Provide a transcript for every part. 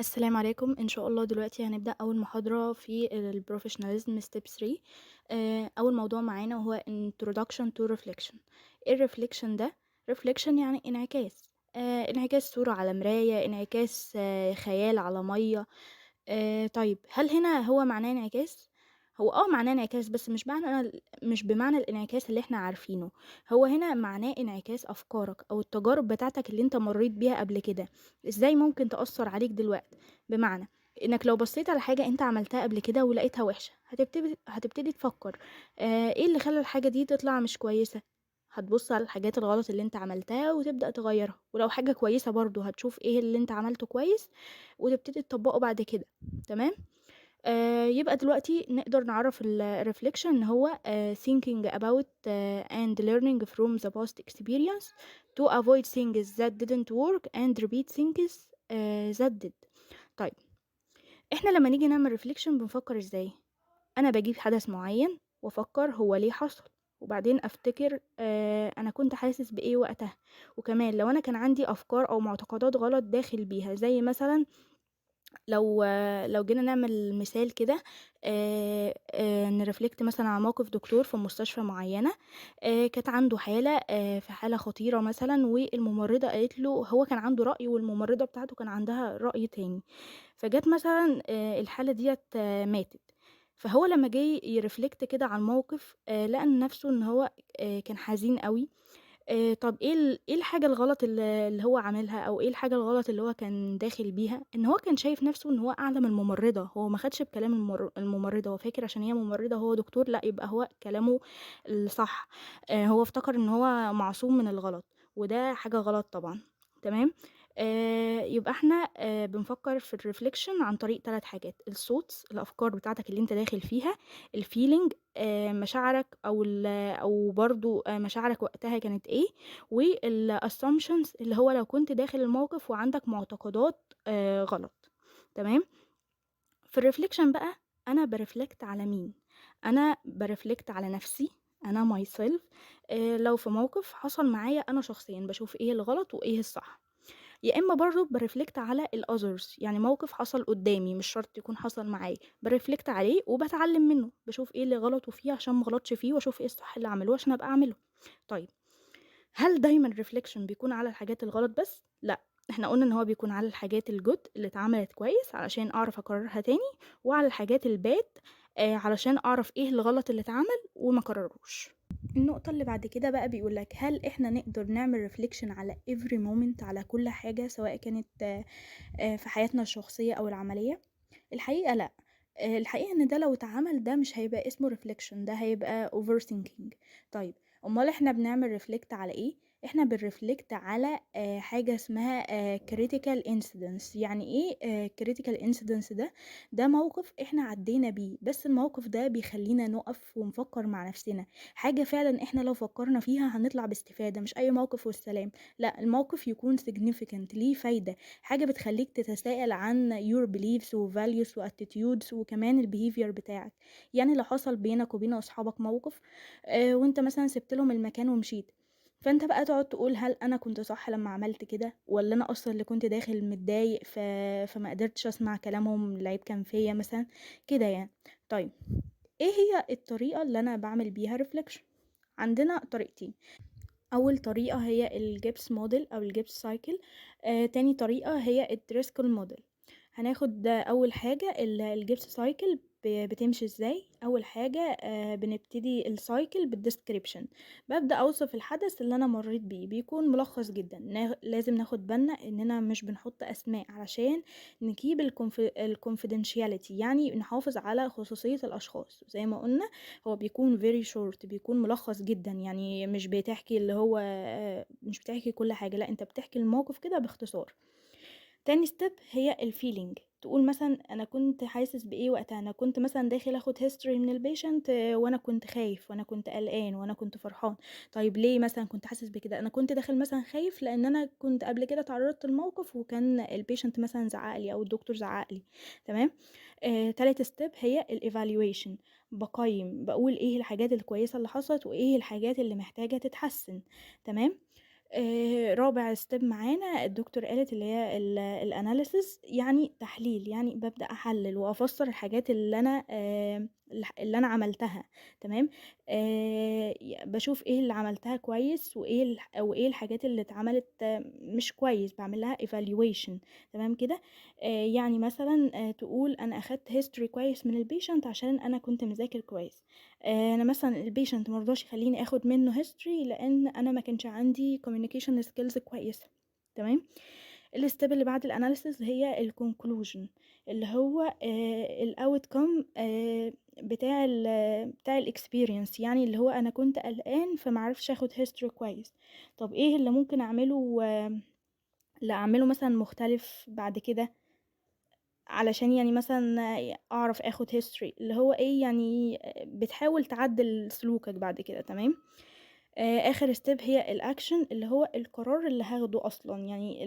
السلام عليكم. إن شاء الله دلوقتي هنبدأ أول محاضرة في الprofessionalism step 3. أول موضوع معانا هو introduction to reflection. إيه الreflection ده؟ reflection يعني انعكاس، انعكاس صورة على مراية، انعكاس خيال على مَيّة. طيب هل هنا هو معناه انعكاس؟ هو معناه انعكاس بس مش بمعنى الانعكاس اللي إحنا عارفينه، هو هنا معناه انعكاس أفكارك أو التجارب بتاعتك اللي أنت مرّيت بيها قبل كده، إزاي ممكن تأثّر عليك دلوقتي. بمعنى إنك لو بصيت على حاجة أنت عملتها قبل كده ولقيتها وحشة، هتبتدي تفكر إيه اللي خلّى الحاجة دي تطلع مش كويسة، هتبُص على الحاجات الغلط اللي أنت عملتها وتبدأ تغيّرها، ولو حاجة كويسة برضه هتشوف إيه اللي أنت عملته كويس وتبتدي تطبّقه بعد كده، تمام؟ يبقى دلوقتي نقدر نعرّف الreflection إن هو thinking about and learning from the past experience to avoid things that didn't work and repeat things that did. طيب إحنا لمّا نيجي نعمل reflection بنفكّر إزاي؟ أنا باجيب حدث معيّن وأفكّر هو ليه حصل، وبعدين أفتكر أنا كنت حاسس بإيه وقتها، وكمان لو أنا كان عندي أفكار أو معتقدات غلط داخل بيها، زي مثلًا لو جينا نعمل مثال كده نreflect مثلًا على موقف دكتور في مستشفى معيّنة، كانت عنده حالة في حالة خطيرة مثلًا والممرضة قالت له هو كان عنده رأي والممرضة بتاعته كان عندها رأي تاني، فجات مثلًا الحالة ديّة ماتت، فهو لمّا جه يreflect كده على الموقف لقى نَفْسه إن هو كان حزين أوي. طَب إيه الحاجة الغلط اللي هو عاملها أو إيه الحاجة الغلط اللي هو كان داخل بيها؟ إن هو كان شايف نَفْسه إن هو أعلى من الممرضة، هو ما خدش بكلام الممرضة، هو فاكر عشان هي ممرضة وهو دكتور لأ، يبقى هو كلامه الصح، هو افتكر إن هو معصوم من الغلط، وده حاجة غلط طبعًا، تمام؟ يبقى إحنا بنفكّر في الreflection عن طريق 3 حاجات، الthoughts الأفكار بتاعتك اللي أنت داخل فيها، الfeeling مشاعرك أو برضه مشاعرك وقتها كانت إيه، والassumptions اللي هو لو كنت داخل الموقف وعندك معتقدات غلط، تمام؟ في الreflection بقى أنا بارeflect على مين؟ أنا بارeflect على نَفْسي، أنا myself لو في موقف حصل معايا أنا شخصيًا، باشوف إيه الغلط وإيه الصح. يا إمّا برضه بارeflect على الothers، يعني موقف حصل قدّامي مش شرط يكون حصل معايا، بارeflect عليه وباتعلّم منّه، باشوف إيه اللي غلطوا فيه عشان ما اغلطش فيه واشوف إيه الصح اللي عملوه عشان أبقى أعمله. طيب هل دايمًا الreflection بيكون على الحاجات الغلط بس؟ لأ، إحنا قُلنا إن هو بيكون على الحاجات الgood اللي اتعملت كويس علشان أعرف أكررها تاني، وعلى الحاجات الbad علشان أعرف إيه الغلط اللي اتعمل وما أكرروش. النقطة اللي بعد كده بقى بيقول لك هل إحنا نقدر نعمل reflection على every moment على كل حاجة سواء كانت في حياتنا الشخصية أو العملية؟ الحقيقة لأ، الحقيقة إن ده لو اتعمل ده مش هيبقى اسمه reflection ده هيبقى overthinking. طيب أُمّال إحنا بنعمل reflect على إيه؟ إحنا بنreflect على حاجة اسمها critical incidents. يعني إيه critical incidents ده؟ ده موقف إحنا عدّينا بيه، بس الموقف ده بيخلّينا نُقف ونفكّر مع نفسنا، حاجة فعلًا إحنا لو فكّرنا فيها هنطلع باستفادة، مش أي موقف والسلام، لأ الموقف يكون significant ليه فايدة، حاجة بتخلّيك تتساءل عن your beliefs وvalues وattitudes وكمان الbehavior بتاعك. يعني لو حصل بينك وبين أصحابك موقف وأنت مثلًا سِبت لهم المكان ومشيت، فأنت بقى تقعد تقول هل أنا كنت صح لمّا عملت كده والّا أنا أصلًا اللي كنت داخل متضايق فما قدرتش أسمع كلامهم، العيب كان فيّا مثلًا، كده يعني. طيب إيه هي الطريقة اللي أنا باعمل بيها reflection؟ عندنا طريقتين. أول طريقة هي الGIPS model أو الGIPS cycle. تاني طريقة هي الDriscoll model. هناخد أول حاجة الGIPS cycle بتمشي إزاي. أول حاجة بنبتدي الcycle بالdescription، بابدأ أوصف الحدث اللي أنا مريت بيه، بيكون ملخص جدًا، لازم ناخد بالنا إننا مش بنحط أسماء علشان نkeep الconfidentiality، يعني نحافظ على خصوصية الأشخاص، زي ما قُلنا هو بيكون very short، بيكون ملخص جدًا، يعني مش بتحكي اللي هو مش بتحكي كل حاجة، لأ أنت بتحكي الموقف كده باختصار. تاني step هي الfeeling، تقول مثلًا أنا كنت حاسس بإيه وقتها، أنا كنت مثلًا داخل آخد history من الpatient وأنا كنت خايف وأنا كنت قلقان وأنا كنت فرحان. طيب ليه مثلًا كنت حاسس بكده؟ أنا كنت داخل مثلًا خايف لإن أنا كنت قبل كده اتعرضت لموقف وكان الpatient مثلًا زعق لي أو الدكتور زعق لي، تمام؟ تالت step هي الevaluation، باقيّم، باقول إيه الحاجات الكويسة اللي حصلت وإيه الحاجات اللي محتاجة تتحسن، تمام؟ رابع step معانا الدكتور قالت اللي هي الanalysis، يعني تحليل، يعني بابدأ أحلِّل وأفسّر الحاجات اللي أنا اللي أنا عملتها، تمام. باشوف إيه اللي عملتها كويس وإيه الحاجات اللي اتعملت مش كويس، باعمل لها evaluation، تمام كده. يعني مثلًا تقول أنا أخدت history كويس من الpatient عشان أنا كنت مذاكر كويس. أنا مثلًا الpatient ما رضاش يخلّيني آخُد منّه history لإن أنا ما كانش عندي communication skills كويسة، تمام. الstep اللي بعد الanalysis هي الconclusion، اللي هو الoutcome بتاع الexperience، يعني اللي هو أنا كنت قلقان فما عرفتش آخُد history كويس. طَب إيه اللي ممكن أعمله مثلًا مختلف بعد كده؟ علشان يعني مثلًا أعرف آخُد history، اللي هو إيه، يعني بتحاول تعدِّل سلوكك بعد كده، تمام. آخر step هي الaction، اللي هو القرار اللي هاخده أصلًا، يعني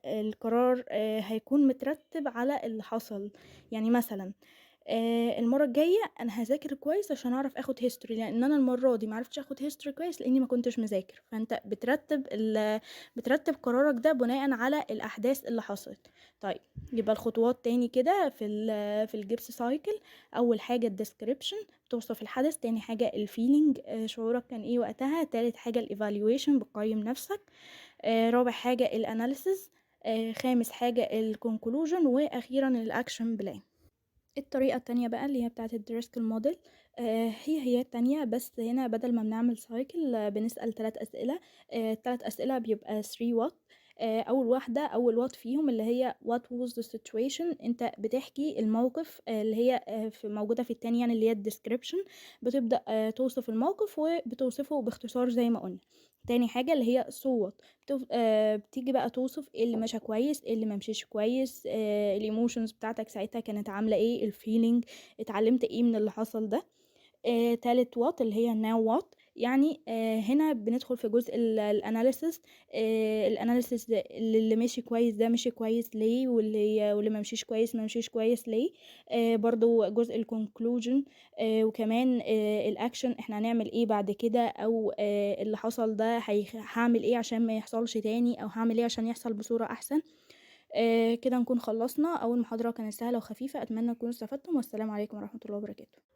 القرار هيكون مترتِّب على اللي حصل. يعني مثلًا المرّة الجاية أنا هاذاكر كويس عشان أعرف آخُد history، لإن أنا المرّة دي ما عرفتش آخُد history كويس لإني ما كنتش مذاكر، فأنت بترتّب قرارك ده بناءً على الأحداث اللي حصلت. طيب، يبقى الخطوات تاني كده في الGIPS cycle: أول حاجة الdescription بتوصف الحدث، تاني حاجة الfeeling شعورك كان إيه وقتها، تالت حاجة الevaluation بتقيّم نَفْسك، رابع حاجة الanalysis، خامس حاجة الconclusion، وأخيرًا الaction plan. الطريقة التانية بقى اللي هي بتاعة الDRISC model، هي التانية، بس هنا بدل ما بنعمل cycle بنسأل 3 أسئلة. ال3 أسئلة بيبقى 3 what. أول what فيهم اللي هي what was the situation، أنت بتحكي الموقف اللي هي موجودة في التاني، يعني اللي هي الdescription، بتبدأ توصف الموقف وبتوصفه باختصار زي ما قُلنا. تاني حاجة اللي هي so what، بتيجي بقى توصف إيه اللي مشى كويس، إيه اللي ما مشيش كويس، الemotions بتاعتك ساعتها كانت عاملة إيه، الfeeling، اتعلمت إيه من اللي حصل ده. تالت what اللي هي now what، يعني هنا بندخل في جزء الanalysis. الanalysis ده اللي مشي كويس ده مشي كويس ليه، واللي ما مشيش كويس ما مشيش كويس ليه. برضه جزء الconclusion، وكمان الaction إحنا هنعمل إيه بعد كده، أو اللي حصل ده هاعمل إيه عشان ما يحصلش تاني، أو هاعمل إيه عشان يحصل بصورة أحسن. كده نكون خلّصنا. أول محاضرة كانت سهلة وخفيفة، أتمنى تكونوا استفدتم، والسلام عليكم ورحمة الله وبركاته.